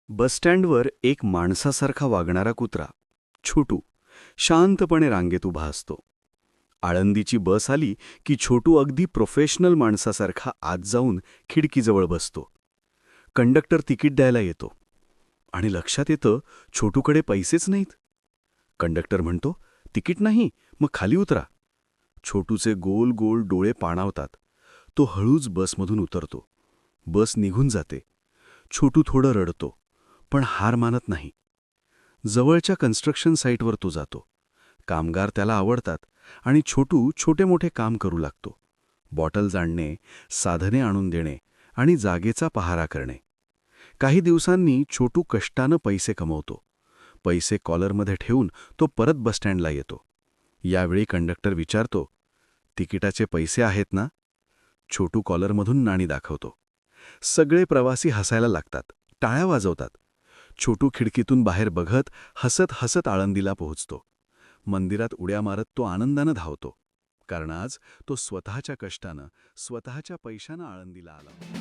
बसस्टँडवर एक माणसासारखा वागणारा कुत्रा छोटू शांतपणे रांगेत उभा असतो. आळंदीची बस आली की छोटू अगदी प्रोफेशनल माणसासारखा आत जाऊन खिडकीजवळ बसतो. कंडक्टर तिकीट द्यायला येतो आणि लक्षात येतं छोटूकडे पैसेच नाहीत. कंडक्टर म्हणतो, "तिकीट नाही, मग खाली उतरा." छोटूचे गोल गोल डोळे पाणावतात. तो हळूच बसमधून उतरतो. बस निघून जाते. छोटू थोडं रडतो, पण हार मानत नाही. जवळच्या कन्स्ट्रक्शन साईटवर तो जातो. कामगार त्याला आवडतात आणि छोटू छोटे मोठे काम करू लागतो. बॉटल जाणणे, साधने आणून देणे आणि जागेचा पहारा करणे. काही दिवसांनी छोटू कष्टानं पैसे कमवतो. पैसे कॉलरमध्ये ठेवून तो परत बसस्टँडला येतो. यावेळी कंडक्टर विचारतो, "तिकिटाचे पैसे आहेत ना?" छोटू कॉलरमधून नाणी दाखवतो. सगळे प्रवासी हसायला लागतात, टाळ्या वाजवतात. छोटू खिडकीतून बाहेर बघत हसत हसत आळंदीला पोहोचतो. मंदिरात उड्या मारत तो आनंदानं धावतो, कारण आज तो स्वतःच्या कष्टानं, स्वतःच्या पैशानं आळंदीला आला.